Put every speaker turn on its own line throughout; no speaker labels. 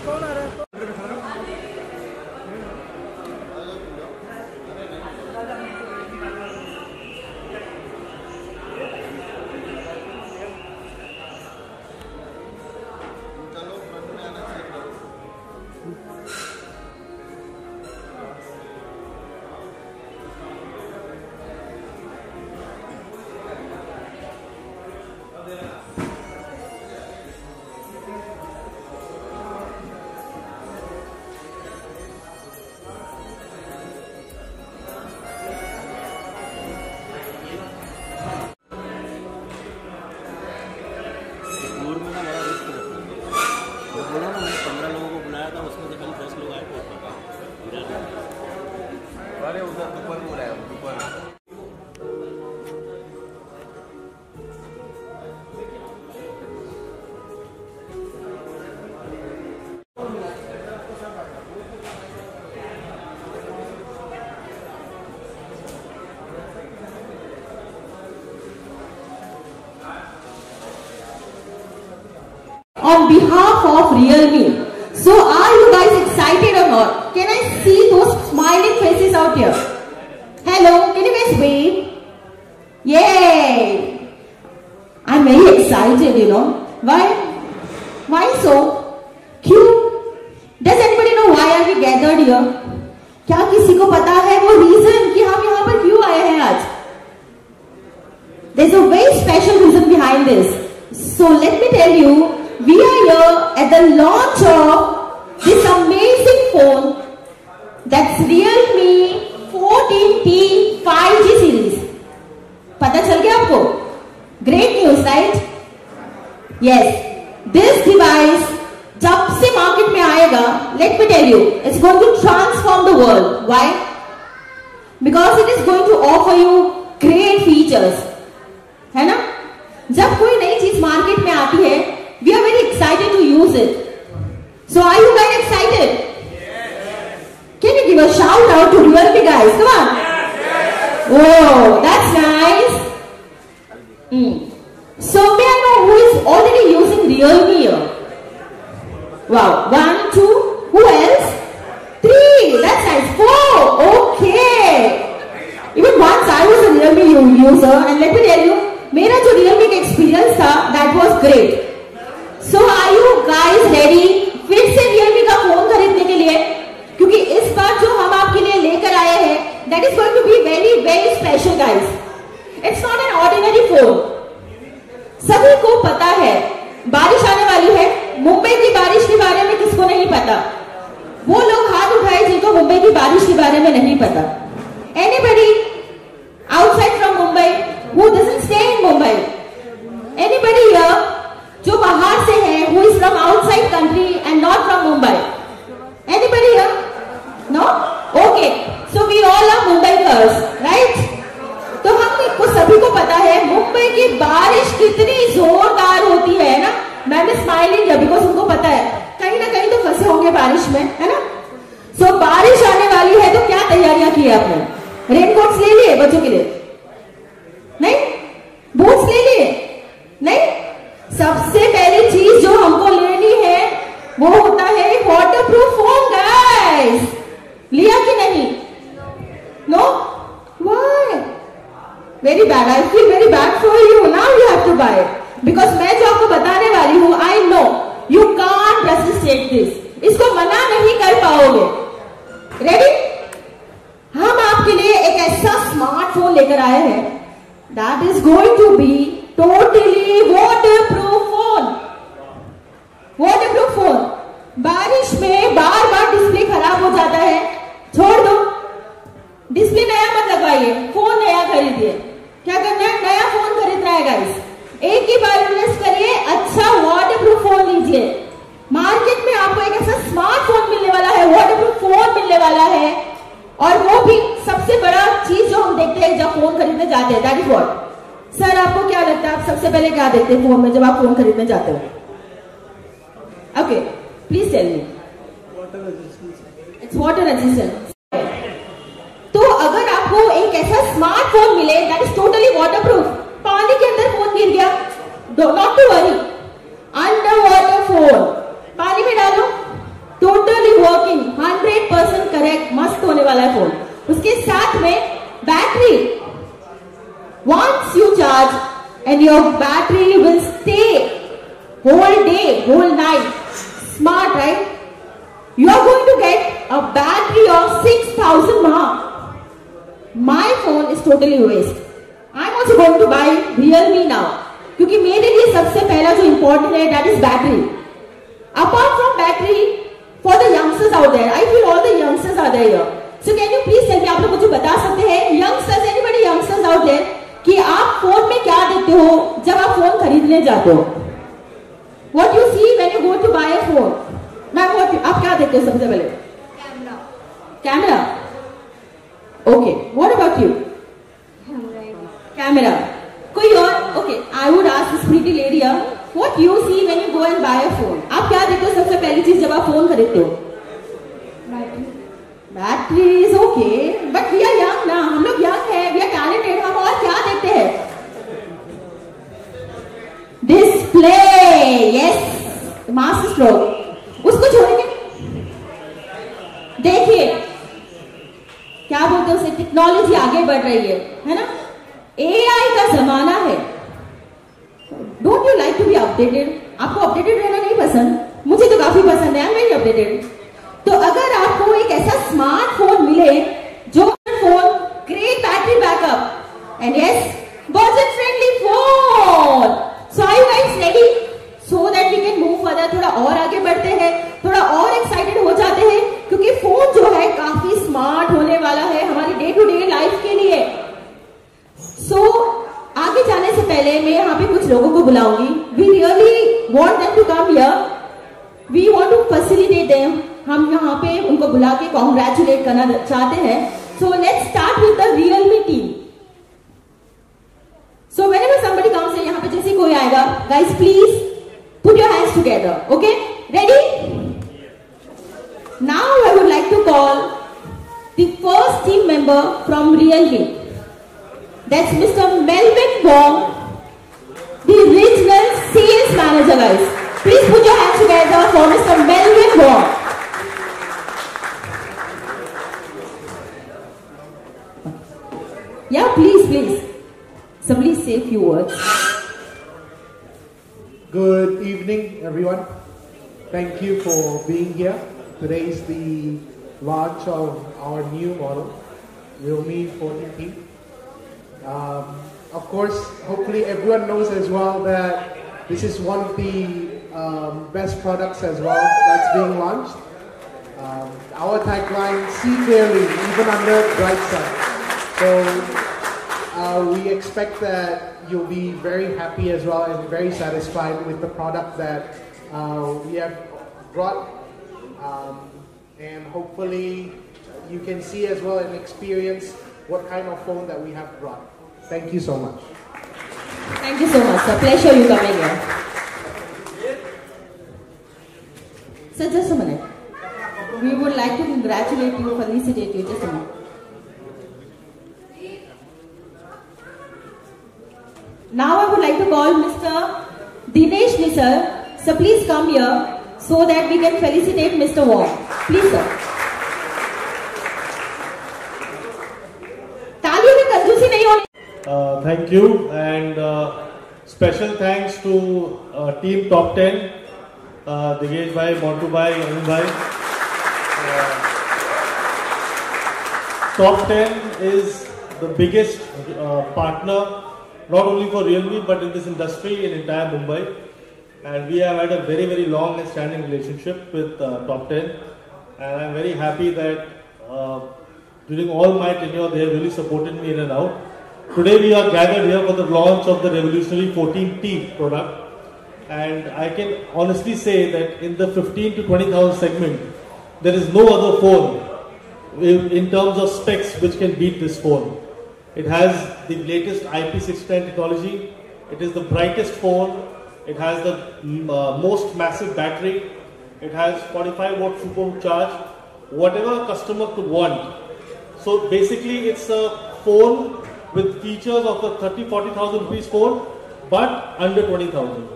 कौन आ रहा है?
बोला ना, मैंने 15 लोगों को बुलाया था, उसमें से खाली 10 लोग आए थे।
अरे उधर दोपहर हो रहा है, दोपहर।
On behalf of Realme. So are you guys excited or not? Can I see those smiling faces out here? Hello, can you guys wave? Yay! I'm very excited, you know. Why? Why so? क्यों? Does anybody know why are we gathered here? क्या किसी को पता है वो reason कि हम यहाँ पर क्यों आए हैं आज? There's a very special reason behind this. So let me tell you. We are here at the launch of this amazing phone, that's Realme 14T 5G series. पता चल गया आपको? Great news, right? Yes. This device जब से market में आएगा, let me tell you, it's going to transform the world. Why? Because it is going to offer you great features. है ना? जब कोई नई चीज मार्केट में आती है, we are very excited to use it. So are you guys excited? Yes. Can you give a shout out to Realme guys? Come on. Yes. Whoa, that's nice. So may I know who is already using Realme here? Wow, 1, 2, who else? 3, that's nice. 4, okay. Even once I was a Realme user and let me tell you, मेरा जो Realme का experience था, that was great. So are you guys ready फिर से Realme का phone खरीदने के लिए? क्योंकि इस बार जो हम आपके लिए लेकर आए हैं, that is going to be very very special guys. It's not an ordinary phone. सभी को पता है बारिश आने वाली है. मुंबई की बारिश के बारे में किसको नहीं पता? वो लोग हाथ उठाए जिनको मुंबई की बारिश के बारे में नहीं पता. Anybody outside from Mumbai who doesn't stay in Mumbai? Anybody here जो बाहर से है, who is from outside country and not from Mumbai? Anybody here? No? Okay. So we all are Mumbaikars, right? तो हमको सभी को पता है मुंबई की बारिश कितनी जोरदार होती है ना? मैम स्माइलिंग है बिकॉज उनको पता है कहीं ना कहीं तो फंसे होंगे बारिश में, है ना? So बारिश आने वाली है तो क्या तैयारियां की है आपने? रेनकोट्स ले लिए बच्चों के लिए? नहीं? बूट्स ले लिए? नहीं? सबसे पहली चीज जो हमको लेनी है वो होता है वाटरप्रूफ फोन गाइस. लिया कि नहीं? No? Why? Very bad. I feel very bad for you. Now you have to buy because मैं जो आपको बताने वाली हूं, I know you can't resist this. इसको मना नहीं कर पाओगे. रेडी? हम आपके लिए एक ऐसा स्मार्टफोन लेकर आए हैं that is going to be totally waterproof phone. Waterproof phone. बारिश में बार बार डिस्प्ले खराब हो जाता है, छोड़ दो. डिस्प्ले नया मत लगवाइए, फोन नया खरीदिए. क्या करना है? नया फोन खरीदना है गाइस. एक ही बार इन्वेस्ट करिए, अच्छा वाटरप्रूफ फोन लीजिए. मार्केट में आपको एक ऐसा स्मार्टफोन मिलने वाला है, वाटरप्रूफ फोन मिलने वाला है, और वो भी सबसे बड़ा चीज जो हम देखते हैं जब फोन खरीदने जाते हैं, दैट इज व्हाट? सर आपको क्या लगता है आप सबसे पहले क्या देखते हैं फोन में जब आप फोन खरीदने जाते हो? Okay, please tell me. It's water resistant. तो अगर आपको एक ऐसा स्मार्टफोन मिले दैट इज टोटली वाटरप्रूफ, पानी के अंदर फोन गिर गया, not to worry. Underwater phone, पानी में डालो, totally working, 100% correct, मस्त होने वाला है फोन. उसके साथ में battery, once you charge and your battery will stay whole day, whole night. Smart, right? You are going to get a battery of 6,000 mAh. My phone is totally waste. I am also going to buy Realme now. क्योंकि मेरे लिए सबसे पहला जो important है that is battery. Apart from battery, for the youngsters out there, I feel all the youngsters are there here. So can you please tell me, आप लोग मुझे बता सकते हैं, youngsters, anybody youngsters out there, कि आप phone में क्या देखते हो जब आप फोन खरीदने जाते हो? What you see when you go to buy a phone? Ma'am आप क्या देखते हो सबसे पहले? Camera. Okay. What about you? Camera. कोई और? Okay. I would ask this pretty lady here, what you see when you go and buy a phone? आप क्या देखते हो सबसे पहली चीज जब आप फोन खरीदते हो? Battery is okay, but we are young ना, हम लोग young है, we are talented, हम और क्या देखते हैं? Display, yes, master stroke. उसको छोड़ेंगे. देखिए, क्या बोलते हैं उसे, टेक्नोलॉजी आगे बढ़ रही है ना? AI का जमाना है. Don't you like to be updated? आपको अपडेटेड रहना नहीं पसंद? मुझे तो काफी पसंद है, I'm very updated. तो अगर आपको एक ऐसा स्मार्टफोन मिले जो phone great battery backup and yes budget friendly phone, so are you guys ready so that we can move further? थोड़ा और आगे बढ़ते हैं, थोड़ा और एक्साइटेड हो जाते हैं क्योंकि फोन जो है काफी स्मार्ट होने वाला है हमारी डे टू डे लाइफ के लिए. सो आगे जाने से पहले मैं यहाँ पे कुछ लोगों को बुलाऊंगी. We really want them to come here. We want to facilitate them. हम यहाँ पे उनको बुला के कॉन्ग्रेचुलेट करना चाहते हैं. So let's start with the Realme team. So whenever somebody comes, यहाँ पे जैसे कोई आएगा, guys please put your hands together. Okay, ready? Now I would like to call the first team member from Realme. That's Mr. Melvin Wong, the regional sales manager, guys. Please put your hands together for Mr. Melvin Wong. Yeah, please. Somebody say a few words.
Good evening, everyone. Thank you for being here. Today is the launch of our new model, Realme 14T. Of course, hopefully everyone knows as well that this is one of the best products as well that's being launched. Our tagline, see clearly, even under bright sun. So we expect that you'll be very happy as well and very satisfied with the product that we have brought. And hopefully you can see as well and experience what kind of phone that we have brought. Thank you so much.
Thank you so much, sir. Pleasure you coming here. Sir, just a minute. We would like to congratulate you, felicitate you. Just a minute. Now I would like to call Mr. Dinesh Nisar. Sir, please come here so that we can felicitate Mr. Wong. Please, sir. तालियों में कंजूसी नहीं होनी.
Thank you, and special thanks to team Top 10, Digesh bhai, Montu bhai, Anu bhai. Top 10 is the biggest partner not only for Realme but in this industry in entire Mumbai, and we have had a very long and standing relationship with Top 10, and I'm very happy that during all my tenure they have really supported me in and out. Today we are gathered here for the launch of the revolutionary 14T product, and I can honestly say that in the 15 to 20,000 segment, there is no other phone in terms of specs which can beat this phone. It has the latest IP610 technology, it is the brightest phone, it has the most massive battery, it has 45 watt supercharge, whatever a customer could want. So basically it's a phone with features of a 30-40,000 rupees phone, but under 20,000.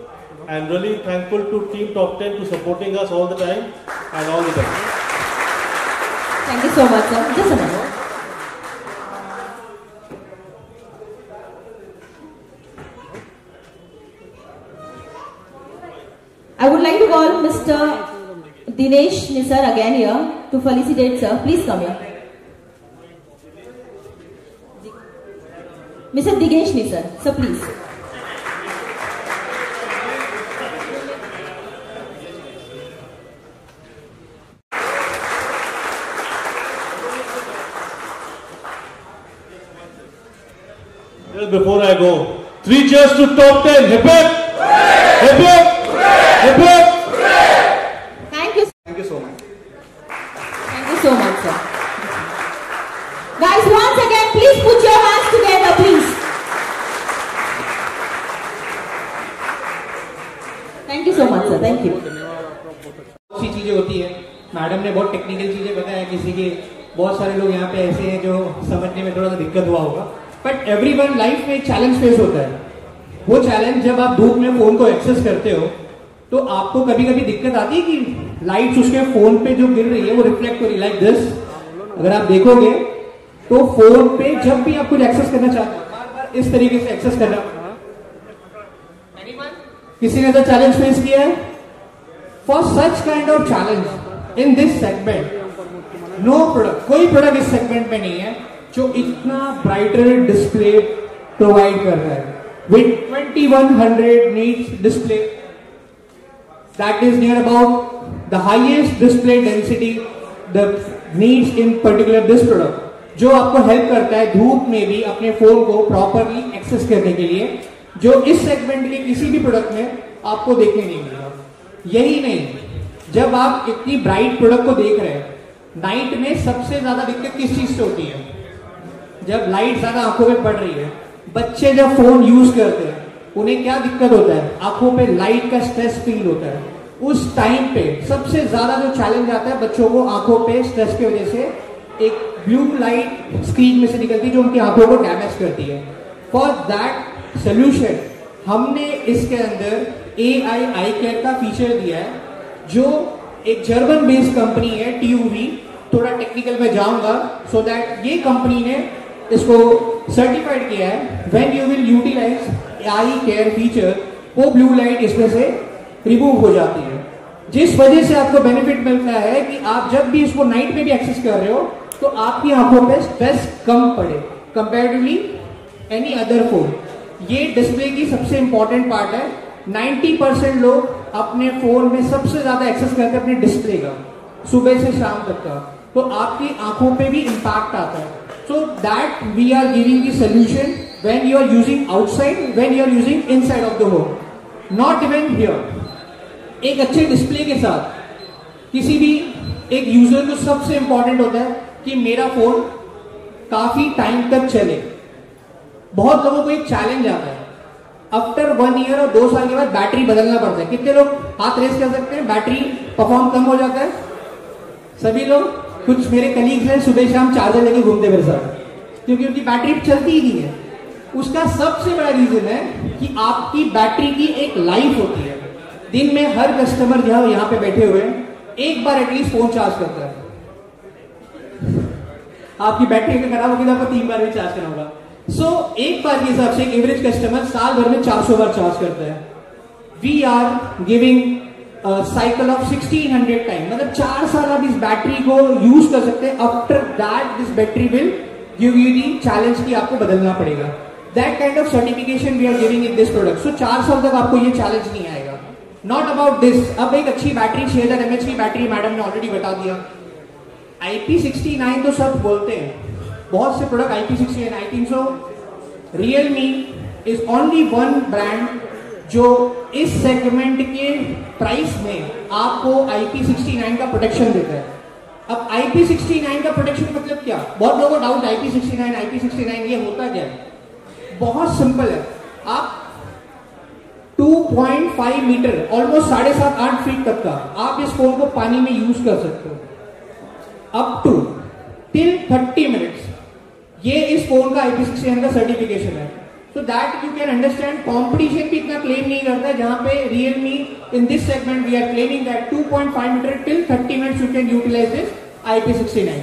And really thankful to Team Top 10 to supporting us all the time, and all the best.
Thank you so much, sir. Just a minute. I would like to call Mr. Dinesh Nisar again here to felicitate, sir. Please come here. Mr. Dinesh Nisar, sir, please.
Well, before I go, 3 cheers to Top 10. Hip hip! Hip hip! Hip hip!
Thank you.
Thank you so much.
Thank you so much, sir. Guys, once again, please put your hands together, please. Thank you so much, sir. Thank you.
बहुत सी चीजें होती है, madam ने बहुत technical चीजें बताया, किसी के बहुत सारे लोग यहाँ पे ऐसे हैं जो समझने में थोड़ा सा दिक्कत हुआ होगा, बट एवरीवन लाइफ में एक चैलेंज फेस होता है। वो चैलेंज जब आप धूप में फोन को एक्सेस करते हो तो आपको कभी कभी दिक्कत आती है कि लाइट्स उसके फोन पे जो गिर रही है वो रिफ्लेक्ट हो रही है लाइक दिस। अगर आप देखोगे तो फोन पे जब भी आप कुछ एक्सेस करना चाहते हो बार बार इस तरीके से एक्सेस करना। किसी ने तो चैलेंज फेस किया है? For such kind of challenge in this segment no product, कोई प्रोडक्ट इस सेगमेंट में नहीं है जो इतना ब्राइटर डिस्प्ले प्रोवाइड कर रहा है with 2100 nits display that is near about the highest display density the needs in particular this product, जो आपको हेल्प करता है धूप में भी अपने फोन को प्रॉपरली एक्सेस करने के लिए, जो इस सेगमेंट के किसी भी प्रोडक्ट में आपको देखने नहीं मिलेगा। यही नहीं, जब आप इतनी ब्राइट प्रोडक्ट को देख रहे हैं, नाइट में सबसे ज्यादा दिक्कत किस चीज से होती है? जब लाइट ज्यादा आंखों में पड़ रही है। बच्चे जब फोन यूज करते हैं उन्हें क्या दिक्कत होता है? आंखों पे लाइट का स्ट्रेस फील होता है। उस टाइम पे सबसे ज्यादा जो चैलेंज आता है बच्चों को आंखों पे स्ट्रेस की वजह से एक ब्लू लाइट स्क्रीन में से निकलती है जो उनकी आंखों को डैमेज करती है। फॉर दैट सोल्यूशन हमने इसके अंदर AI आई केयर का फीचर दिया है, जो एक जर्मन बेस्ड कंपनी है TUV। थोड़ा टेक्निकल में जाऊंगा सो दैट ये कंपनी ने इसको सर्टिफाइड किया है। When you will utilize I care feature, वो ब्लू लाइट इसमें से रिमूव हो जाती है, जिस वजह से आपको बेनिफिट मिलता है कि आप जब भी इसको नाइट में भी एक्सेस कर रहे हो तो आपकी आंखों पे स्ट्रेस कम पड़े कंपैरेटिवली एनी अदर फोन। ये डिस्प्ले की सबसे इंपॉर्टेंट पार्ट है। 90% लोग अपने फोन में सबसे ज्यादा एक्सेस करते हैं अपने डिस्प्ले का, सुबह से शाम तक का, तो आपकी आंखों पे भी इंपैक्ट आता है। So that we are giving the solution when you are using outside, when you are using inside of the home, not even here. एक अच्छे डिस्प्ले के साथ किसी भी एक यूजर को सबसे इंपॉर्टेंट होता है कि मेरा फोन काफी टाइम तक चले। बहुत लोगों को एक चैलेंज आता है, आफ्टर 1 ईयर और 2 साल के बाद बैटरी बदलना पड़ता है। कितने लोग हाथ रेस कर सकते हैं? बैटरी परफॉर्म कम हो जाता है सभी लोग। कुछ मेरे कलीग्स हैं सुबह शाम चार्जर लेके घूमते मेरे साथ, क्योंकि उनकी बैटरी चलती ही नहीं है। उसका सबसे बड़ा रीजन है कि आपकी बैटरी की एक लाइफ होती है। दिन में हर कस्टमर जहां यहाँ पे बैठे हुए हैं एक बार एटलीस्ट फोन चार्ज करता है। आपकी बैटरी अगर खराब होगी तो आपको 3 बार भी चार्ज करना होगा। सो एक बार के हिसाब से एक एवरेज कस्टमर साल भर में 400 बार चार्ज करता है। We are giving cycle of 1600 time, मतलब 4 साल आप इस बैटरी को यूज कर सकते हैं। After that this battery will give you the challenge की आपको बदलना पड़ेगा। That kind of certification we are giving in this product. So 4 साल तक आपको ये चैलेंज नहीं आएगा। नॉट अबाउट दिस, अब एक अच्छी बैटरी 6000 mAh की बैटरी मैडम ने ऑलरेडी बता दिया। IP69 तो सब बोलते हैं, बहुत से product IP69 I think so Realme is only one brand जो इस सेगमेंट के प्राइस में आपको IP69 का प्रोटेक्शन देता है। अब IP69 का प्रोटेक्शन मतलब क्या? बहुत लोगों को डाउट IP69 ये होता क्या है? बहुत सिंपल है। आप 2.5 मीटर ऑलमोस्ट 7.5-8 फीट तक का आप इस फोन को पानी में यूज कर सकते हो अप टू टिल 30 मिनट्स। ये इस फोन का IP69 का सर्टिफिकेशन है। So that you can understand competition भी इतना claim नहीं करता है, जहाँ पे Realme in this segment we are claiming that 2.5 meter till 30 minutes you can utilize this IP69.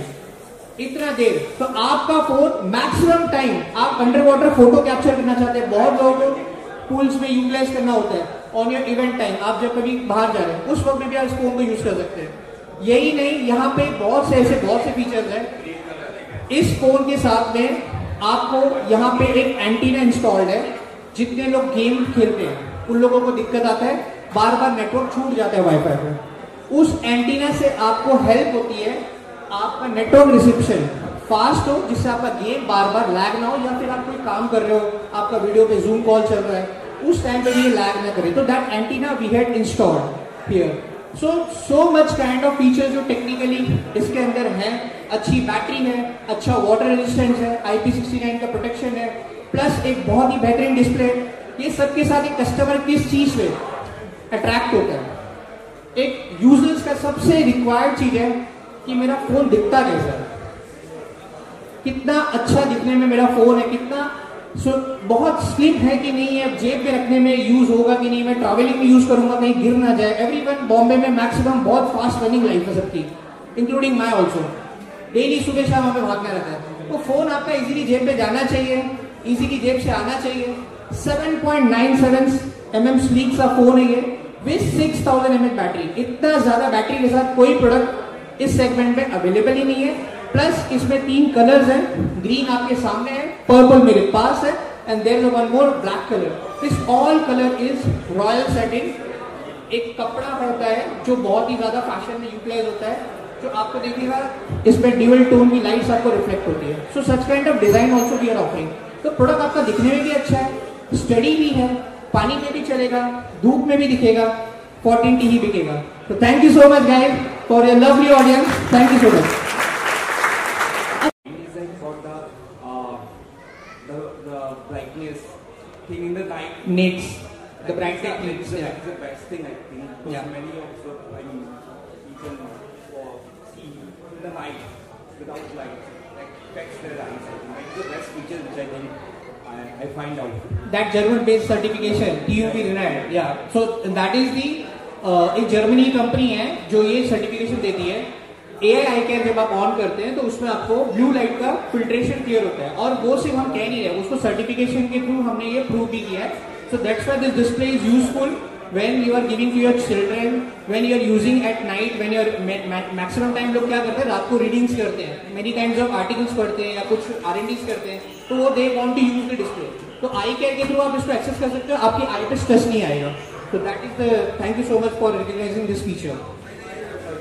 इतना देर तो आपका फोन मैक्सिमम टाइम आप अंडर वाटर फोटो कैप्चर करना चाहते हैं, बहुत लोगों को पूल्स में यूटिलाइज करना होता है ऑन योर इवेंट टाइम, आप जब कभी बाहर जा रहे हैं उस वक्त में भी आप इस फोन को यूज कर सकते हैं. यही नहीं, यहाँ पे बहुत से फीचर्स हैं. इस फोन के साथ में आपको यहाँ पे एक एंटीना इंस्टॉल्ड है. जितने लोग गेम खेलते हैं उन लोगों को दिक्कत आता है, बार बार नेटवर्क छूट जाता है वाईफाई पे. उस एंटीना से आपको हेल्प होती है आपका नेटवर्क रिसेप्शन फास्ट हो, जिससे आपका गेम बार बार लैग ना हो, या फिर आप कोई काम कर रहे हो, आपका वीडियो पे जूम कॉल चल रहा है, उस टाइम पे भी ये लैग ना करे. तो that antenna we had installed here. So much kind of features जो टेक्निकली इसके अंदर है. अच्छी बैटरी है, अच्छा वाटर रेजिस्टेंस है, IP69 का प्रोटेक्शन है, प्लस एक बहुत ही बेहतरीन डिस्प्ले. ये सबके साथ एक कस्टमर किस चीज पे अट्रैक्ट होता है, एक यूजर्स का सबसे रिक्वायर्ड चीज है कि मेरा फोन दिखता कैसा है, कितना अच्छा दिखने में मेरा फोन है, कितना बहुत स्लिम है कि नहीं है, जेब पे रखने में यूज होगा कि नहीं, मैं ट्रैवलिंग में यूज करूंगा कहीं गिर ना जाए. एवरीवन बॉम्बे में मैक्सिमम बहुत फास्ट रनिंग लाइफ है सबकी, इंक्लूडिंग माई ऑल्सो. डेली सुबह शाम हमें भागना रहता है. तो फोन आपका इजीली जेब पे जाना चाहिए, इजीली जेब से आना चाहिए. 7.97 mm स्लीक सा फोन है ये विद 6000 mAh बैटरी. इतना ज्यादा बैटरी के साथ कोई प्रोडक्ट इस सेगमेंट में अवेलेबल ही नहीं है. प्लस इसमें 3 कलर्स हैं, ग्रीन आपके सामने है, पर्पल मेरे पास है, and there is one more black colour. This all colour is royal setting. एक कपड़ा होता है जो बहुत ही ज्यादा फैशन में यूटिलाइज होता है, जो आपको देखिएगा इसमें ड्यूअल टोन की लाइट्स आपको रिफ्लेक्ट होती है. So such kind of design also we are offering. तो प्रोडक्ट आपका दिखने में भी अच्छा है, स्टडी भी है, पानी में भी चलेगा, धूप में भी दिखेगा, 14T ही बिकेगा. तो thank you so much guys for your lovely audience. Thank you so much.
The brightness thing in the night
Needs the brightness needs.
That is the best thing I think. Because
Yeah.
many of the people see in the night without light, like affects their eyes. I think that is the best feature which I think I find out.
That German based certification TUV denied. Yeah. So that is the एक Germany company है जो ये certification देती है. AI eye care जब आप on करते हैं तो उसमें आपको ब्लू लाइट का फिल्ट्रेशन क्लियर होता है. और वो सिर्फ हम कह नहीं रहे, उसको सर्टिफिकेशन के थ्रू हमने ये प्रूव भी किया है. So that's why this display is useful when you are giving to your children, when you are using at night, when you are maximum time लोग क्या करते हैं रात को रीडिंग्स करते हैं, मेनी काइंड्स ऑफ आर्टिकल्स पढ़ते हैं या कुछ R&Ds करते हैं, तो वो they want to use the display. तो आई केयर के थ्रू आप इसको एक्सेस कर सकते हो, आपकी आई पे स्ट्रेस नहीं आएगा. So that is the, thank you so much for recognizing this feature.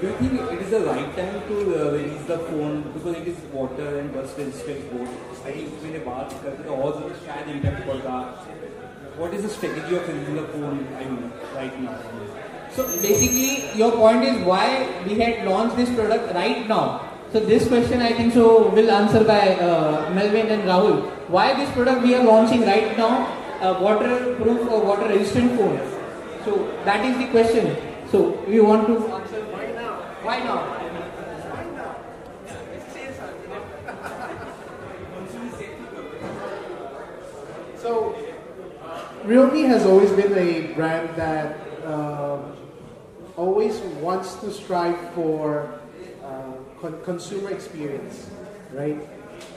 Do you think it is the right time to release the phone because it is water and dust resistant board? I think मैंने बात करते तो और ज़्यादा शायद impact पड़ता. What is the strategy of releasing the phone? I mean, right now.
So basically, your point is why we had launched this product right now. So this question I think so will answer by Melvin and Rahul. Why this product we are launching right now? Waterproof or water resistant phone. So that is the question. So we want to answer why now? Why now?
So, Realme has always been a brand that always wants to strive for consumer experience, right?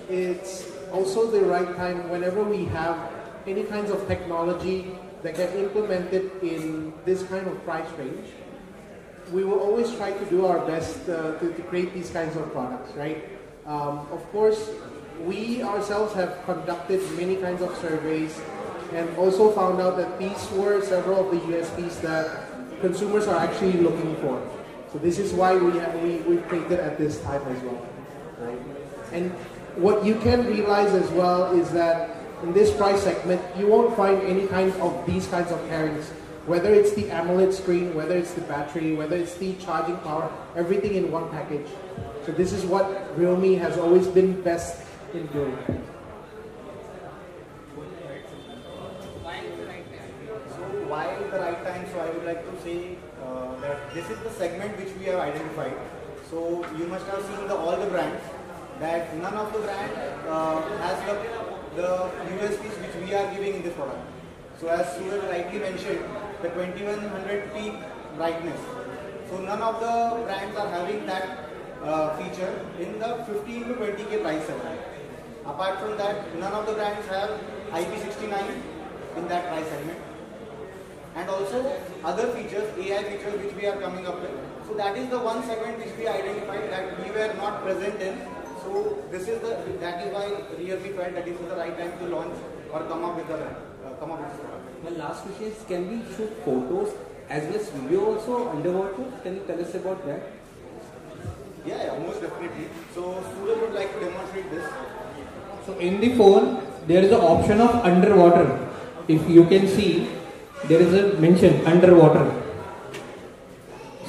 It's also the right time whenever we have any kinds of technology that get implemented in this kind of price range. We will always try to do our best to create these kinds of products, right? Of course, we ourselves have conducted many kinds of surveys and also found out that these were several of the USPs that consumers are actually looking for. So this is why we created at this time as well, right? And what you can realize as well is that in this price segment, you won't find any kind of these kinds of pairings. Whether it's the AMOLED screen, whether it's the battery, whether it's the charging power, everything in one package. So this is what Realme has always been best in doing.
Why the right time? So I would like to say that this is the segment which we have identified. So you must have seen all the brands, that none of the brand has the the USPs which we are giving in this product. So as Suraj rightly mentioned, the 2100 peak brightness. So none of the brands are having that feature in the 15 to 20k price segment. Apart from that, none of the brands have IP69 in that price segment. And also other features, AI features which we are coming up with. So that is the one segment which we identified that we were not present in. So that is why Realme felt that this is the right time to launch or come up with this product.
My last question is, can we shoot photos as well as video also underwater? Can you tell us about that?
Yeah, most definitely. So Suraj would like to demonstrate this.
So in the phone, there is an option of underwater. If you can see, there is a mention underwater.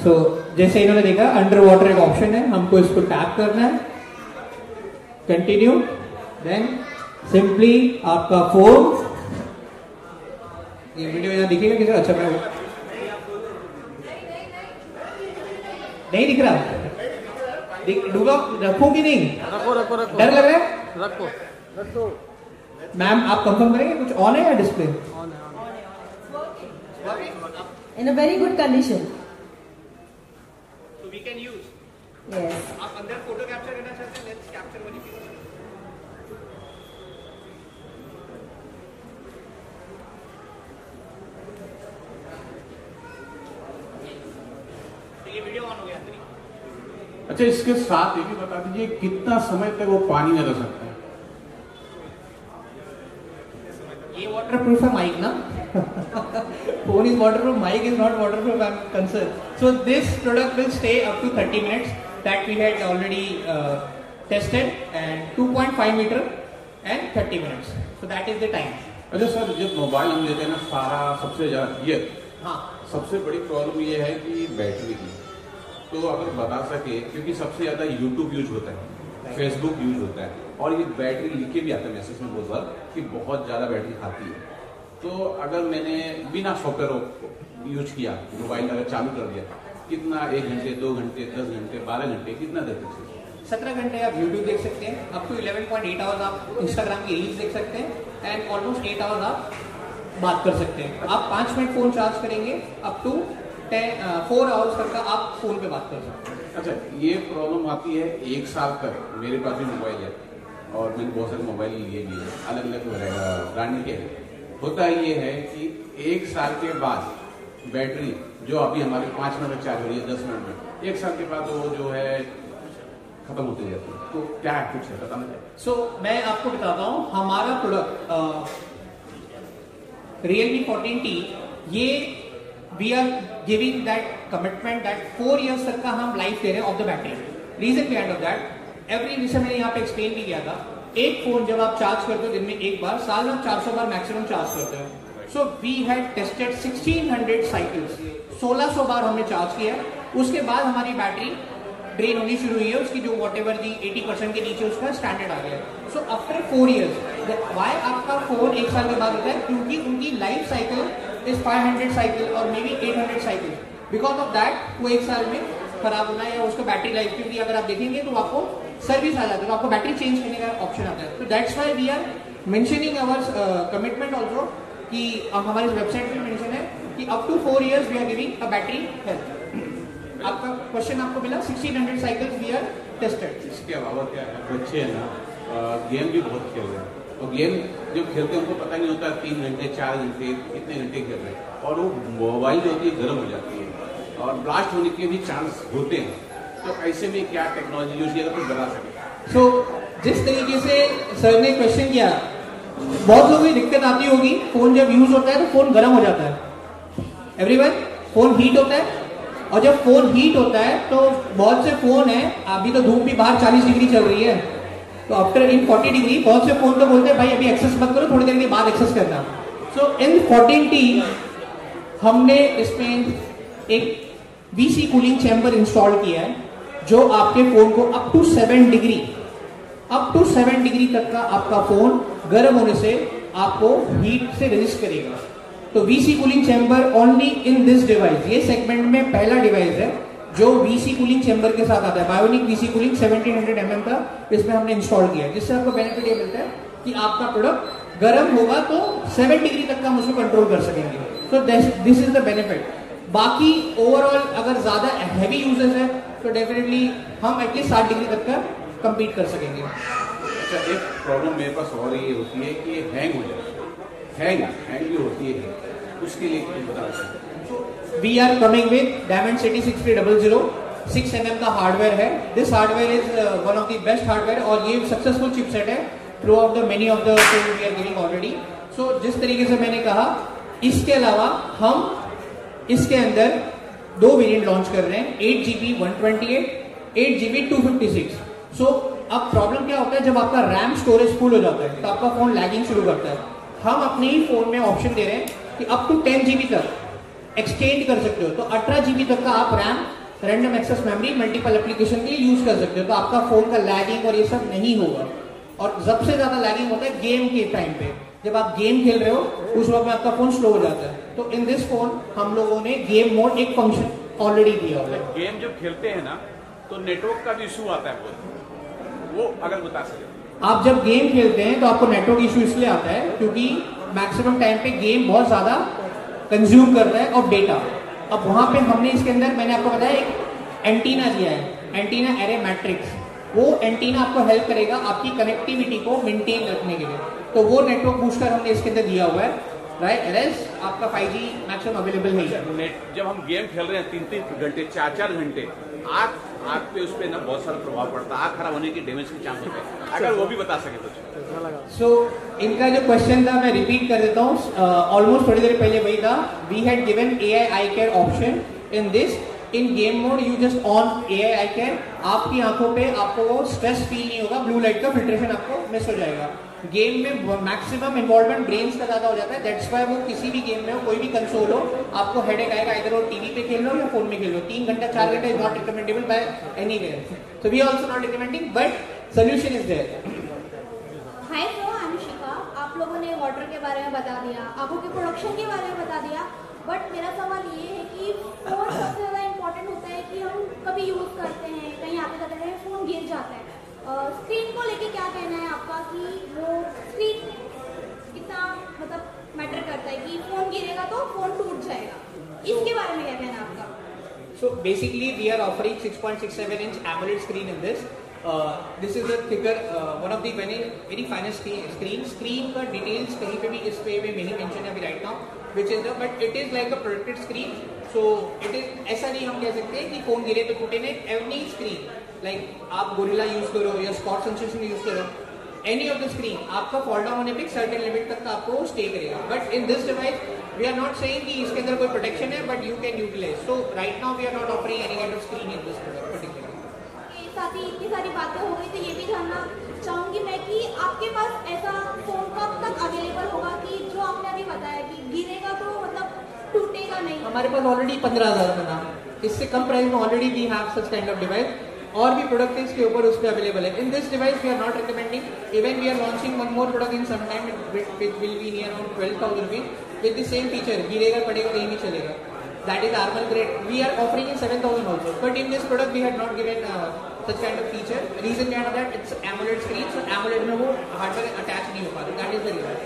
So जैसे इन्होंने देखा underwater एक option है, हमको इसको tap करना है, continue, then simply आपका फोन, ये वीडियो यहाँ दिखेगा किसी? अच्छा मैं नहीं दिख रहा, डूबा रखो कि नहीं?
रखो रखो रखो,
डर लग रहा है?
रखो रखो।
मैम आप कंफर्म करेंगे कुछ ऑन है या display?
In a very good condition.
So we can use.
Yes.
आप अंदर फोटो कैप्चर करना चाहते हैं? Let's capture one image. ये वीडियो ऑन हो गया अंदर ही।
अच्छा, इसके साथ ये भी बता दीजिए कितना समय तक वो पानी में रह सकता है?
ये waterproof है माइक ना? Phone is waterproof, mic is not waterproof, I'm concerned. So this product will stay up to 30 minutes that we had already tested, and 2.5 meter and 30 minutes. So that is the time.
अच्छा sir, जब mobile हम लेते हैं ना, सारा सबसे ज्यादा ये
हाँ,
सबसे बड़ी प्रॉब्लम ये है कि बैटरी की। तो अगर बता सके, क्योंकि सबसे ज्यादा यूट्यूब यूज होता है, फेसबुक यूज होता है, और ये बैटरी लीक के भी आता है मैसेज में बहुत बार कि बहुत ज्यादा बैटरी खाती है। तो अगर मैंने बिना सॉफ्टवेयर यूज किया, मोबाइल अगर चालू कर दिया, कितना 1 घंटे, 2 घंटे, 10 घंटे, 12 घंटे, कितना देर तक?
17 घंटे आप YouTube देख सकते हैं, अप टू 11.8 आवर्स आप Instagram की रील्स देख सकते हैं, एंड ऑलमोस्ट 8 आवर्स आप बात कर सकते हैं। आप 5 मिनट फोन चार्ज करेंगे, अप टू 4 आवर्स तक का आप फोन पे बात कर सकते हैं।
अच्छा, ये प्रॉब्लम आती है 1 साल तक। मेरे पास भी मोबाइल है और मैंने बहुत सारे मोबाइल लिए भी है, अलग अलग ब्रांड के हैं। होता ये है कि 1 साल के बाद बैटरी जो अभी हमारे 5 मिनट में चार्ज हो रही है, 10 मिनट में, 1 साल के बाद वो जो है खत्म होती जाती है। तो क्या है, कुछ है बताना चाहिए?
सो मैं आपको बताता हूँ, हमारा प्रोडक्ट Realme 14T, ये we are giving that commitment that 4 years तक का हम लाइफ दे रहे हैं of the battery. Reason behind of that, every विषय मैंने यहाँ पे एक्सप्लेन भी किया था, एक फोन जब आप चार्ज करते हो दिन में एक बार, साल में 400 बार मैक्सिमम चार्ज करते हो। So we had tested 1600 cycles, 1600 बार हमने चार्ज किया। उसके बाद हमारी बैटरी ड्रेन होनी शुरू हुई है, उसकी जो वॉट एवर दी 80% के नीचे उसका स्टैंडर्ड आ गया। सो आफ्टर 4 years, वाई आपका फोन 1 साल के बाद होता है? क्योंकि उनकी लाइफ साइकिल इज 500 साइकिल और may be 800 cycle. Because of that वो 1 साल में खराब होना है, या उसका बैटरी लाइफ, क्योंकि अगर आप देखेंगे तो आपको सर्विस आ जाता है, तो आपको बैटरी चेंज करने का ऑप्शन आता है। तो that's why we are mentioning our commitment also, कि हमारे वेबसाइट पे मेंशन है कि up to 4 years we are giving a battery health. आपका क्वेश्चन आपको मिला, 1600 साइकिल्स वी आर टेस्टेड।
इसके अलावा क्या है, बच्चे है ना, गेम भी बहुत खेल रहे हैं, तो गेम जो खेलते हैं उनको पता नहीं होता 3 घंटे 4 घंटे कितने घंटे खेल रहे हैं, और वो मोबाइल जो होती है गर्म हो जाती है और ब्लास्ट होने के भी चांस होते हैं। तो ऐसे में क्या टेक्नोलॉजी यूज किया तो बता सके?
सो जिस तरीके से सर ने क्वेश्चन किया, बहुत लोगों की दिक्कत आती होगी, फोन जब यूज होता है तो फोन गर्म हो जाता है। एवरीवन, फोन हीट होता है, और जब फोन हीट होता है तो बहुत से फोन है, अभी तो धूप भी बाहर 40 डिग्री चल रही है, तो आफ्टर इन 40 डिग्री बहुत से फोन तो बोलते हैं भाई अभी एक्सेस मत करो, थोड़ी देर के बाद एक्सेस करना। सो इन 14T हमने इसमें एक VC कूलिंग चैम्बर इंस्टॉल किया है, जो आपके फोन को अप टू 7 डिग्री तक का आपका फोन गर्म होने से आपको हीट से रेजिस्ट करेगा। तो VC cooling chamber only in this device, ये सेगमेंट में पहला डिवाइस है जो VC कूलिंग चैम्बर के साथ आता है। बायोनिक VC कूलिंग 1700 mm का इसमें हमने इंस्टॉल किया है, जिससे आपको बेनिफिट ये मिलता है कि आपका प्रोडक्ट गर्म होगा तो 7 डिग्री तक का हम उसको कंट्रोल कर सकेंगे. So this is the benefit. बाकी ओवरऑल अगर ज्यादा हैवी यूजर्स है तो डेफिनेटली हम एटलीस्ट 60 डिग्री तक का कंप्लीट कर सकेंगे.
अच्छा, एक प्रॉब्लम मेरे पास और ये होती है कि ये हैंग हो जाता है. हैंग भी होती है, उसके लिए कुछ बता सकते.
We are coming with Dimensity 6300 6 mm का हार्डवेयर है. This hardware is one of the best hardware और ये सक्सेसफुल चिपसेट है throughout the many of the phone we are giving already. So जिस तरीके से मैंने कहा, इसके अलावा हम इसके अंदर 2 वेरिएंट लॉन्च कर रहे हैं, 8GB 128, 8GB 256. सो अब प्रॉब्लम क्या होता है, जब आपका रैम स्टोरेज फुल हो जाता है तो आपका फोन लैगिंग शुरू करता है. हम अपने ही फोन में ऑप्शन दे रहे हैं कि अप टू 10GB तक एक्सटेंड कर सकते हो. तो 18GB तक का आप RAM, random access memory, multiple application के लिए यूज कर सकते हो. तो आपका फोन का लैगिंग और ये सब नहीं होगा. और सबसे ज्यादा लैगिंग होता है गेम के टाइम पे. जब आप गेम खेल रहे हो उस वक्त में आपका फोन स्लो हो जाता है. तो इन दिस फोन हम लोगों ने गेम मोड एक फंक्शन ऑलरेडी दिया हुआ है.
गेम जब खेलते हैं ना तो नेटवर्क का भी इशू आता है, वो अगर बता सके.
आप जब गेम खेलते हैं तो आपको नेटवर्क इशू इसलिए आता है क्योंकि मैक्सिमम टाइम पे गेम बहुत ज्यादा कंज्यूम कर रहा है और डेटा. अब वहां पे हमने इसके अंदर, मैंने आपको बताया, एक एंटीना दिया है, एंटीना एरे मैट्रिक्स. वो एंटीना आपको हेल्प करेगा आपकी कनेक्टिविटी को मेंटेन रखने के लिए. तो वो नेटवर्क बूस्टर हमने इसके अंदर दिया हुआ है, राइट. एरएस आपका 5G मैक्सिमम अवेलेबल है.
जब हम गेम खेल रहे हैं 3-3 घंटे 4-4 घंटे, आँख पे उस पर ना बहुत सारा प्रभाव पड़ता है. आँख खराब होने की डैमेज के चांस होते हैं. अगर वो भी बता सके कुछ.
सो इनका जो क्वेश्चन था मैं रिपीट कर देता हूँ. ऑलमोस्ट थोड़ी देर पहले वही था. We had given AI eye care option in this. In game mode you just on AI eye care. आपकी आंखों पे आपको वो स्ट्रेस फील नहीं होगा, ब्लू लाइट का फिल्ट्रेशन आपको मिस हो जाएगा. गेम में मैक्सिमम इन्वॉल्वमेंट ब्रेन्स का ज्यादा हो जाता है. दैट्स व्हाई वो किसी भी गेम में हो, कोई भी कंसोल हो, आपको हेडेक आएगा. इधर वो टीवी पे खेल लो या फोन में खेल लो. 3 घंटा 4 घंटे is not recommendable by anywhere. So we also not recommending, but solution is there.
Hi so Anushika, आप लोगों ने वाटर के बारे में बता दिया, आंखों के प्रोडक्शन के बारे में बता दिया, बट मेरा सवाल ये है कि फोन सबसे ज़्यादा इम्पोर्टेंट होता है कि हम कभी यूज़ करते हैं, कहीं आते जाते हैं, फ़ोन गिर जाता है. स्क्रीन को लेके क्या कहना है आपका कि वो स्क्रीन कितना मतलब मैटर करता है कि फ़ोन गिरेगा तो फ़ोन टूट जाएगा, इसके बारे में क्या कहना है आपका?
So basically we are offering 6.67 inch AMOLED screen in this. This is a thicker, one of the very finest screen. Screen का details कहीं पे भी इस पे में नहीं mention है अभी right now, which is the, but it is like a protected screen. So it is, ऐसा नहीं हम कह सकते कि फोन गिरे तो टूटे नहीं. Any screen, like आप गोरिल्ला यूज करो या स्कॉट सेंसेशन यूज करो, any of the screen, आपका फॉल डाउन होने पे certain limit तक आपको स्टे करेगा. But in this device we are not saying कि इसके अंदर कोई प्रोटेक्शन है, but you can utilize. So right now we are not offering any kind of screen in this product particularly.
साथ ही इतनी सारी बातें हो गई तो ये भी जानना चाहूंगी मैं कि आपके पास ऐसा फोन कब तक अवेलेबल होगा कि जो आपने अभी बताया कि गिरेगा तो मतलब टूटेगा नहीं?
हमारे पास ऑलरेडी 15,000 का नाम, इससे कम प्राइस में already we have such kind of device. और भी प्रोडक्ट इसके ऊपर उस पर अवेलेबल है. In this device we are not recommending. Even we are launching one more product in some time which will be near around 12,000 rupees with the same feature. गिरेगा पड़ेगा कहीं नहीं चलेगा. That is Armal grade. We are offering in 7,000 also. But in this product we had not given such kind of feature. Reason behind that it's AMOLED screen, so AMOLED में वो hardware attach नहीं हो पाता. That is the reason.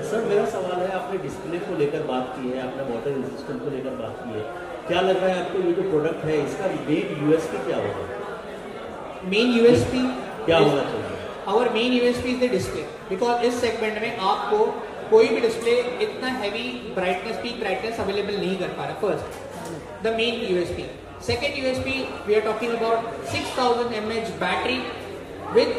Sir मेरा सवाल है, आपने display को लेकर बात की है, आपने वाटर रेजिस्टेंट को लेकर बात की है. क्या लग रहा है आपको ये जो प्रोडक्ट है इसका मेन यूएसपी क्या होगा?
मेन यूएसपी
क्या होना चाहिए?
Our main USP is the display. Because इस सेगमेंट में आपको कोई भी डिस्प्ले इतना heavy brightness, peak brightness available नहीं कर पा रहा. First the main USP. Second USP we are talking about 6000 mAh battery with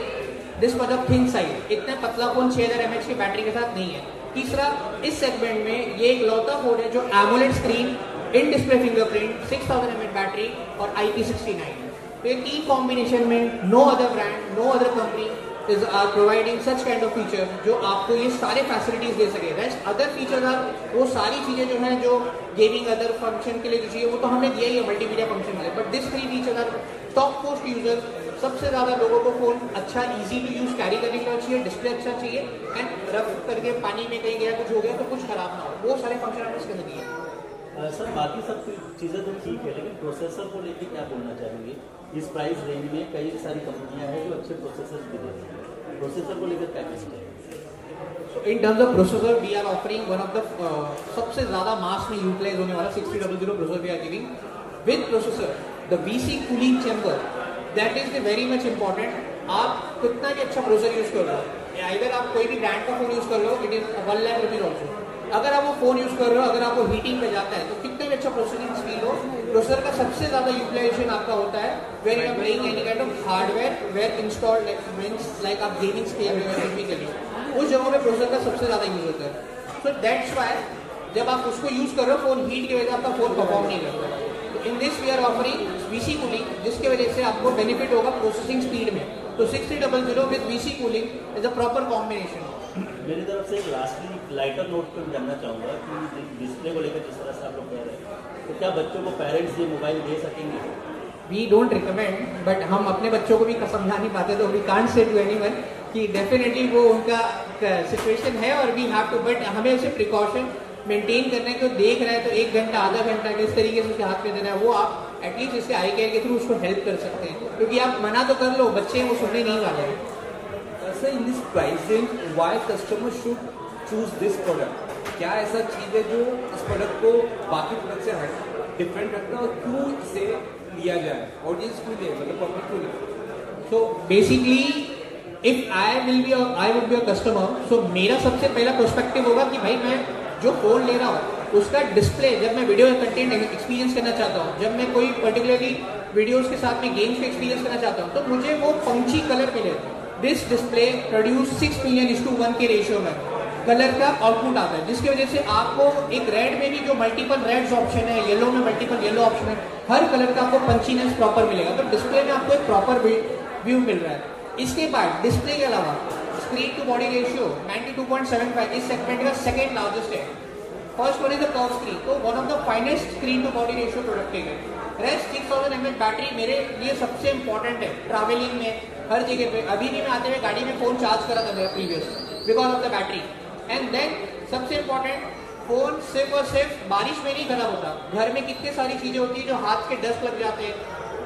this much of thin size. इतना पतला फोन 6000 mAh की बैटरी के साथ नहीं है. तीसरा, इस सेगमेंट में ये एक लौता फोन है जो AMOLED screen, in display fingerprint, 6000 mAh battery और IP69. तो ये तीन कॉम्बिनेशन में no other brand, no other company is are providing such kind of feature जो आपको ये सारे फैसिलिटीज दे सके. रेस्ट अदर फीचर्स आर, वो सारी चीजें जो हैं जो गेमिंग अदर फंक्शन के लिए जो चाहिए वो तो हमने दिया ही है मल्टीमीडिया फंक्शन वाले. But this 3 features are top most user. सबसे ज्यादा लोगों को फोन अच्छा इजी टू यूज कैरी करने के लिए चाहिए, डिस्प्ले अच्छा चाहिए, एंड रफ करके पानी में कहीं गया कुछ हो गया तो कुछ खराब ना हो. वो सारे फंक्शन हमने इसके अंदर दिए.
सर बाकी सब चीज़ें तो ठीक है, लेकिन प्रोसेसर को लेके क्या बोलना चाहेंगे? इस प्राइस रेंज में कई सारी कंपनियां हैं जो अच्छे प्रोसेसर भी दे रही हैं, प्रोसेसर को लेकर क्या कहना चाहेंगे?
In terms of processor we are offering one of the सबसे ज़्यादा मास में यूटिलाइज होने वाला 6000 processor we are giving with processor the VC cooling chamber, that is the very much important. आप कितना भी अच्छा प्रोसेसर यूज कर रहे हो, आइदर आप कोई भी ब्रांड का फोन यूज कर लो, it is 1 lakh rupees also. अगर आप वो फोन यूज कर रहे हो, अगर आपको हीटिंग पे जाता है तो कितना भी अच्छा प्रोसेसिंग स्पीड हो, प्रोसेसर का सबसे ज्यादा यूटिलाइजेशन आपका होता है where you are playing any kind of hardware where installed like आप गेमिंग स्टेज टिपिकली उस जगहों पे प्रोसेसर का सबसे ज्यादा यूज होता है। सो दैट्स व्हाई जब आप उसको यूज कर रहे हो, फोन हीट की वजह से आपका फोन परफॉर्म नहीं करता। तो in this we are offering VC cooling, जिसके वजह से आपको बेनिफिट होगा प्रोसेसिंग स्पीड में। तो 6000 with VC cooling is a proper combination.
मेरी तरफ से एक लास्टली लाइटर नोट पर जानना चाहूँगा कि डिस्प्ले को लेकर जिस तरह से आप लोग कह रहे हैं, तो क्या बच्चों को पेरेंट्स ये मोबाइल दे सकेंगे?
वी डोंट रिकमेंड, बट हम अपने बच्चों को भी समझा नहीं पाते, तो we can't say to anyone कि डेफिनेटली वो उनका सिचुएशन है और वी हैव टू, बट हमें उसे प्रिकॉशन मेंटेन करना है कि वो देख रहा है तो 1 घंटा आधा घंटा किस तरीके से उसके हाथ में देना है, वो आप एटलीस्ट इसके आई केयर के थ्रू उसको हेल्प कर सकते हैं, क्योंकि आप मना तो कर लो, बच्चे वो सुनने नहीं वाले हैं।
Sir in this price range why customer should choose this product? क्या ऐसा चीज है जो इस प्रोडक्ट को बाकी प्रोडक्ट से डिफरेंट रखता है और क्यों इसे लिया जाए, ऑडियंस क्यों ले, मतलब पब्लिक क्यों ले?
So basically if I would be a customer, so मेरा सबसे पहला पर्सपेक्टिव होगा कि भाई मैं जो फोन ले रहा हूँ उसका डिस्प्ले, जब मैं वीडियो कंटेंट एक्सपीरियंस करना चाहता हूँ, जब मैं कोई पर्टिकुलरली वीडियोस के साथ में गेम्स का एक्सपीरियंस करना चाहता हूँ, तो मुझे वो पंची कलर मिले। दिस डिस्प्ले प्रोड्यूस 6 million/1 के रेशियो में कलर का आउटपुट आता है, जिसकी वजह से आपको एक रेड में भी जो मल्टीपल रेड्स ऑप्शन है, येलो में मल्टीपल येलो ऑप्शन है, हर कलर का आपको पंचीनेस प्रॉपर मिलेगा। तो डिस्प्ले में आपको एक प्रॉपर व्यू मिल रहा है। इसके बाद डिस्प्ले के अलावा स्क्रीन टू बॉडी रेशियो 92.75 इस सेगमेंट का सेकंड लार्जेस्ट है। First one is the curve screen, तो one of the finest screen to body ratio product है। रेस्ट 6000 mAh बैटरी मेरे लिए सबसे इंपॉर्टेंट है ट्रैवलिंग में, हर जगह पे। अभी भी मैं आते हुए गाड़ी में फोन चार्ज करा था previous because of the battery. And then सबसे इंपॉर्टेंट, फोन सिर्फ और सिर्फ बारिश में नहीं खराब होता। घर में कितनी सारी चीजें होती है जो हाथ के डस्ट लग जाते हैं,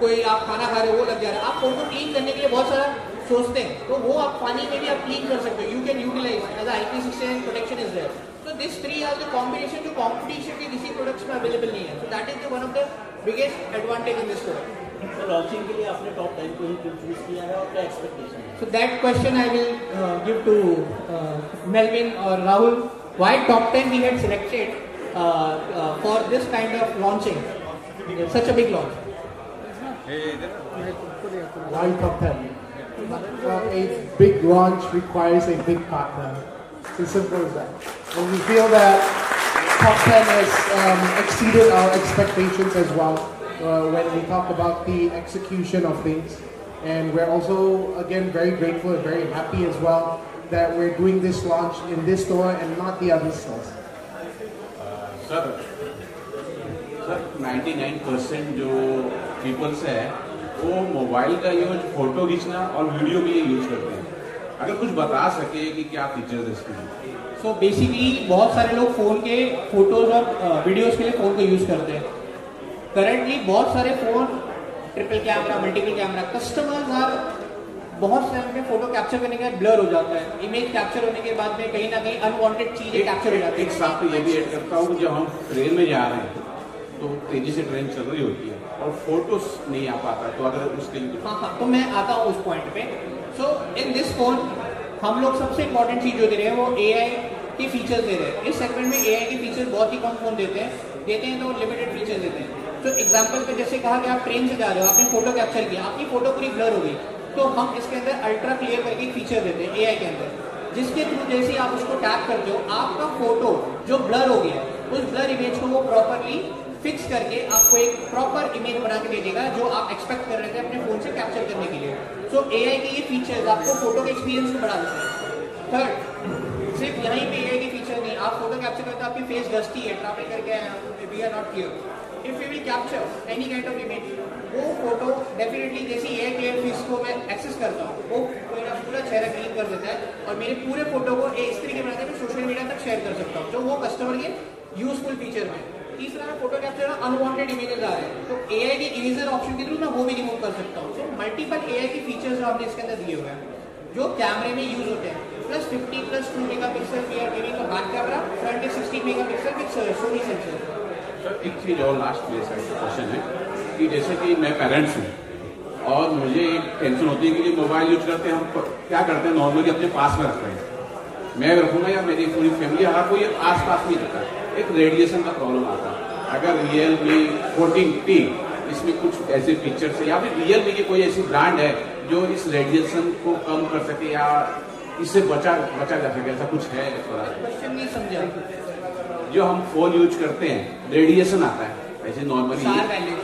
कोई आप खाना खा रहे हो वो लग जा रहा है, आप फोन को क्लीन करने के लिए बहुत सारा सोचते हैं, तो वो आप पानी में भी आप क्लीन कर सकते हो। You can utilize as IP69 protection is there. So these three are the combination जो competition के किसी प्रोडक्ट्स में अवेलेबल नहीं है। So that is the one of the biggest advantage in this product.
तो लॉन्चिंग के लिए आपने टॉप 10 को ही चूज किया है और क्या एक्सपेक्टेशन है?
So that question I will give to Melvin or Rahul. Why top 10 we had selected for this kind of launching, such a big launch?
Why top 10? A big launch requires a big partner. It's as simple as that. And we feel that top 10 has exceeded our expectations as well when we talk about the execution of things. And we're also, again, very grateful and very happy as well that we're doing this launch in this store and not the other stores.
Sir 99% जो peoples है वो mobile का use photo खींचना और video भी use करते हैं। अगर कुछ बता सके कि क्या फीचर्स इसके?
सो बेसिकली बहुत सारे लोग फोन के फोटोज और वीडियोस के लिए फोन को यूज करते हैं। करंटली बहुत सारे phone triple camera, multiple camera, customers are बहुत सारे में फोटो कैप्चर करने के बाद ब्लर हो जाता है। इमेज कैप्चर होने के बाद में कहीं ना कहीं अनवांटेड चीजें कैप्चर हो जाती है।
एक साथ तो ये भी ऐड करता हूँ कि जब हम ट्रेन में जा रहे हैं तो तेजी से ट्रेन चल रही होती है और फोटोस नहीं आ पाता, तो अगर उसके लिए
हाँ, तो मैं आता हूँ उस पॉइंट पे। सो इन दिस फोन हम लोग सबसे इंपॉर्टेंट चीज जो दे रहे हैं वो AI के फीचर्स दे रहे हैं। इस सेगमेंट में AI के फीचर्स बहुत ही कम फोन देते हैं तो लिमिटेड फीचर्स देते हैं। तो एग्जांपल पे जैसे कहा कि आप ट्रेन से जा रहे हो, आपने फोटो कैप्चर किया, आपकी फोटो पूरी ब्लर हो गई, तो हम इसके अंदर अल्ट्रा क्लियर करके एक फीचर देते हैं AI के अंदर, जिसके थ्रू जैसे ही आप उसको टैप करते हो आपका फोटो जो ब्लर हो गया उस ब्लर इमेज को वो प्रॉपरली फिक्स करके आपको एक प्रॉपर इमेज बना के दे देगा जो आप एक्सपेक्ट कर रहे थे अपने फोन से कैप्चर करने के लिए। सो AI के ये फीचर्स आपको फोटो के एक्सपीरियंस को बढ़ा देते हैं। थर्ड, सिर्फ यहीं पे AI के फीचर नहीं, आप फोटो कैप्चर करते हो, आपकी फेस डस्टी है, ट्रैवल करके आए हैं, we are not clear, if you will capture any kind of image, वो फोटो डेफिनेटली जैसे AI क्लियर फीस को मैं एक्सेस करता हूँ वो मेरा पूरा चेहरा क्लीन कर देता है और मेरे पूरे फोटो को इस तरीके बनाते हैं मैं सोशल मीडिया तक शेयर कर सकता हूँ, जो वो कस्टमर के यूजफुल फीचर है। तीसरा ना फोटो कैप्चर ना अनवांटेड इमेजेस आ रहे हैं, तो AI के इरेजर ऑप्शन के थ्रू ना वो भी रिमूव कर सकता हूँ। तो मल्टीपल AI के फीचर्स आपने इसके अंदर दिए हुए हैं जो कैमरे में यूज होते हैं। Plus 50+2 megapixel we are giving a back camera, front is 60 megapixel with Sony sensor.
Sir एक चीज और लास्ट मेरे साइड का क्वेश्चन है कि जैसे कि मैं पेरेंट्स हूँ और मुझे एक टेंशन होती है कि जो मोबाइल यूज करते हैं हम क्या करते हैं नॉर्मली अपने पास में रखते हैं, मैं रखूंगा या मेरी पूरी फैमिली, हर कोई आस पास नहीं रखता, एक रेडिएशन का प्रॉब्लम आता है। अगर Realme 14T इसमें कुछ ऐसे फीचर्स है या फिर Realme की कोई ऐसी ब्रांड है जो इस रेडिएशन को कम कर सके या इससे बचा जा सके, ऐसा कुछ है?
क्वेश्चन नहीं समझा।
जो हम फोन यूज करते हैं रेडिएशन आता है ऐसे नॉर्मली,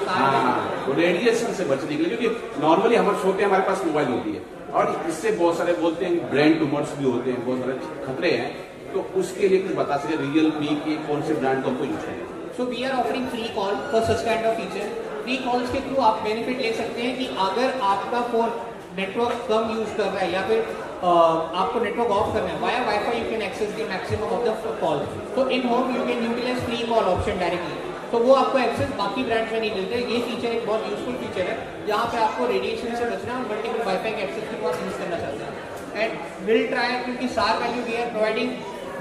हाँ, तो रेडिएशन से बचने के लिए, क्योंकि नॉर्मली हम सोते हैं हमारे पास मोबाइल होती है और इससे बहुत सारे बोलते हैं ब्रेन ट्यूमर्स भी होते हैं, बहुत सारे खतरे हैं, तो उसके लिए कुछ बता सके Realme की कौन से ब्रांड को हमको यूज करें?
So we are offering free call for such kind of feature. Free calls के थ्रू आप बेनिफिट ले सकते हैं कि अगर आपका फोन नेटवर्क कम यूज कर रहा है या फिर आपको नेटवर्क ऑफ करना है, via wifi you can access the maximum of the call. तो in home you can utilize free call option directly, तो वो आपको एक्सेस बाकी ब्रांड्स में नहीं मिलते। ये फीचर एक बहुत यूजफुल फीचर है जहाँ पे आपको रेडिएशन से बचना और मल्टीपल वाईफाई के एक्सेस के पास यूज करना चाहते हैं। एंड विल ट्राई, क्योंकि सार value we are providing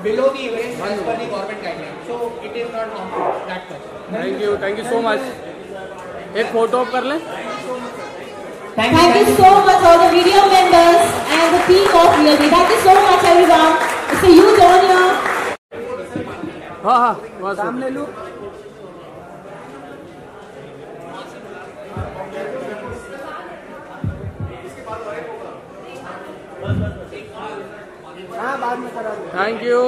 below the average as per the government guidelines, so it is not harmful that much.
Thank you so much. एक फोटो अप कर लें।
Thank you so much all the video members and the team of Realme. Thank you so much everyone. It's a huge honor.
हाँ वहाँ सामने लो।
हाँ बाद में करा।
Thank you.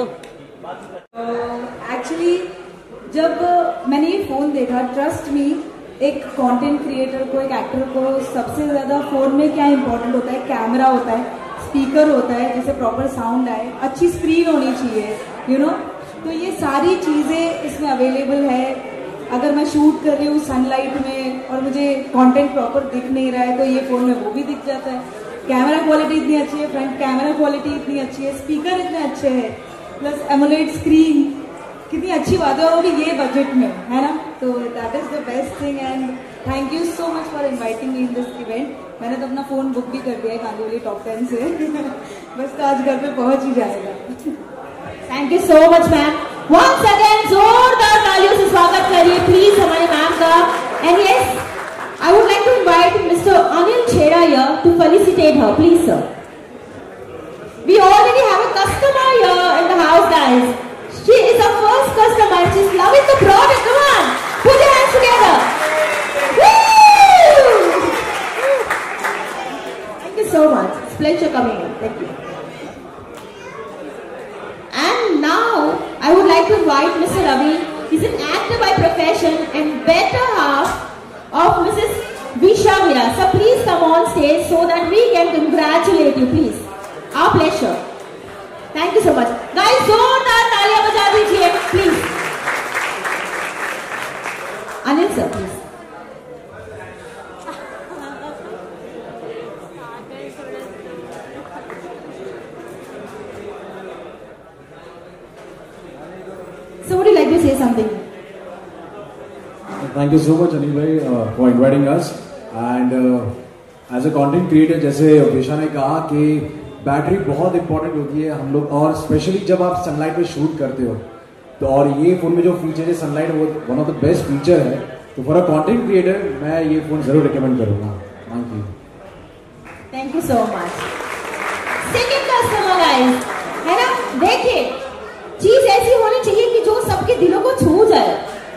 एक्चुअली जब मैंने ये फोन देखा, ट्रस्ट मी, एक कंटेंट क्रिएटर को, एक एक्टर को सबसे ज्यादा फोन में क्या इंपॉर्टेंट होता है? कैमरा होता है, स्पीकर होता है, जैसे प्रॉपर साउंड आए, अच्छी स्क्रीन होनी चाहिए, यू नो। तो ये सारी चीजें इसमें अवेलेबल है। अगर मैं शूट कर रही हूँ सनलाइट में और मुझे कंटेंट प्रॉपर दिख नहीं रहा है तो ये फोन में वो भी दिख जाता है। कैमरा क्वालिटी इतनी अच्छी है, फ्रंट कैमरा क्वालिटी इतनी अच्छी है, स्पीकर इतने अच्छे हैं, प्लस एमोलेड स्क्रीन, कितनी अच्छी बात है, और भी ये बजट में है ना। तो that is the best thing and thank you so much for inviting me in this event. मैंने तो अपना फोन बुक भी कर दिया है कांदिवली टॉप 10 से बस तो आज घर पे पहुंच ही जाएगा।
Thank you so much ma'am. Once again जोरदार तालियों से स्वागत करिए प्लीज हमारे मैम का। And yes, I would like to invite Mr. Anil Chheda here to felicitate her, please sir. We already have a customer here in the house, guys. She is our first customer. She's loving the product. Come on, put your hands together. Woo! Thank you so much. It's a pleasure coming in. Thank you. And now I would like to invite Mr. Ravi. He's an actor by profession and better half of Mrs. Visha Mira. So please come on stage so that we can congratulate you, please. Our pleasure. Thank you so much. Guys, जोरदार तालियां बजा दीजिए, please. Anil sir, please. So would you like to say something?
Thank you so much Anil bhai for inviting us and as a content creator जैसे विशा ने कहा कि battery बहुत इंपॉर्टेंट होती है हम लोग, और स्पेशली जब आप सनलाइट में शूट करते हो तो, और ये फोन में जो फीचर है सनलाइट वो one of the best feature है, तो फॉर अ कंटेंट क्रिएटर मैं ये फोन जरूर रिकमेंड करूंगा।
Thank you so much. Second customer guys, है ना, देखिए चीज ऐसी होनी चाहिए कि जो सबके दिलों को छू जाए,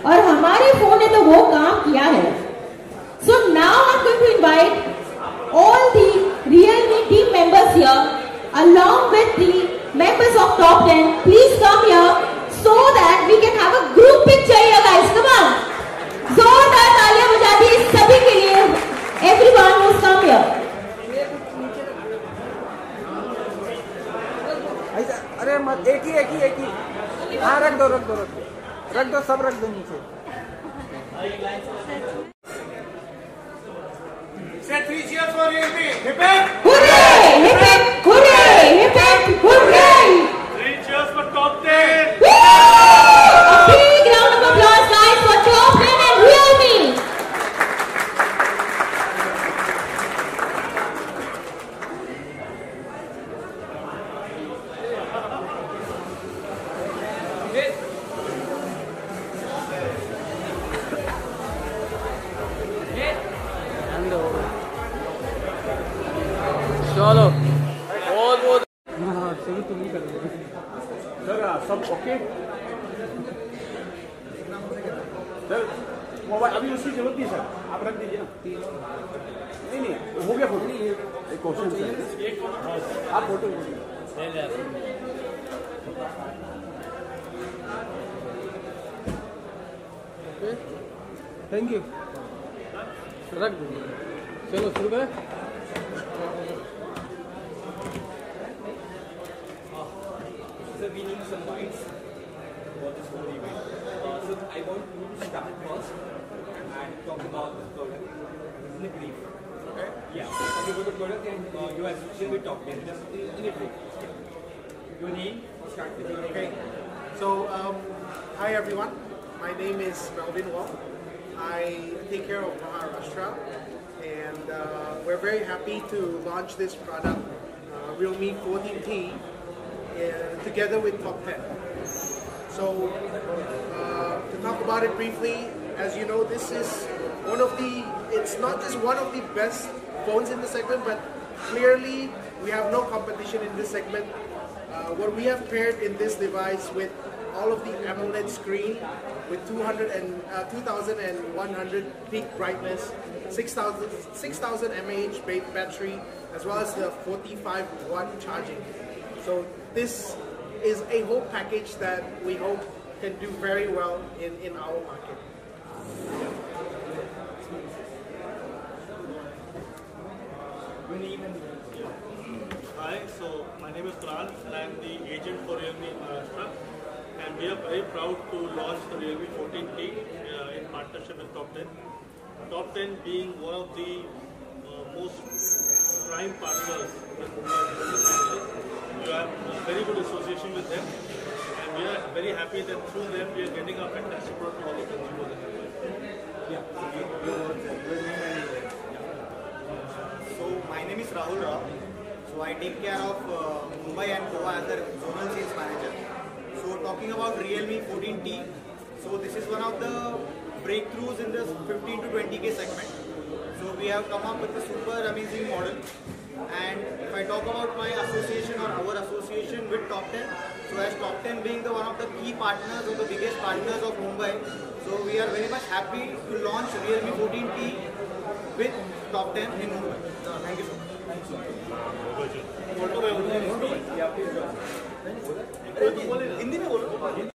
और हमारे फोन ने तो वो काम किया है। So now I am going to invite all the Realme team members here along with the members of top 10. Please come here so that we can have a group picture here guys. Come on. जोरदार तालियां बजा दी सभी के लिए. Everyone who's come here.
अरे मत, एक ही हाँ रख दो सब रख दो नीचे।
Set 3 cheers for Realme. Hip hip.
Hooray! Hip hip! Hooray! Hip hip! Hooray!
3 cheers for top 10.
Woo! A big round of applause, guys.
चलो
बहुत बहुत
शुरू तुम ही कर
सर सब ओके सर मोबाइल अभी उसकी जरूरत नहीं सर आप रख दीजिए ना नहीं हो गया फोटो एक क्वेश्चन आप फोटो
थैंक यू रख दो चलो शुरू करें
So we need some lights for this whole event. So I want to start first and talk about the product in a brief. Okay? Yeah. Talk about the product and your association with Top 10. Just in a brief. Your name? Start with your name.
Okay. So, hi everyone. My name is Melvin Wong. I take care of Maharashtra, and we're very happy to launch this product, Realme 14T. Together with Top 10. So, to talk about it briefly, as you know, this is it's not just one of the best phones in the segment, but clearly we have no competition in this segment. What we have paired in this device with all of the AMOLED screen with 2100 peak brightness, 6000 mAh battery, as well as the 45-watt charging. So this is a whole package that we hope can do very well in our market.
Hi, so my name is Pran and I am the agent for Realme Maharashtra, and we are very proud to launch the Realme 14T in partnership with Top 10. Top 10 being one of the most prime partners in Mumbai. We have a very good association with them, and we are very happy that through them we are getting a fantastic product to all the consumers in Mumbai.
Yeah. So my name is Rahul Rao. So I take care of Mumbai and Goa as a zonal sales manager. So talking about Realme 14T, so this is one of the breakthroughs in this 15 to 20k segment. So we have come up with a super amazing model. And if I talk about my association or our association with Top 10, so as Top 10 being one of the key partners or the biggest partners of Mumbai, so we are very much happy to launch Realme 14T with Top 10 in Mumbai. Thank you so much. Hindi में बोलो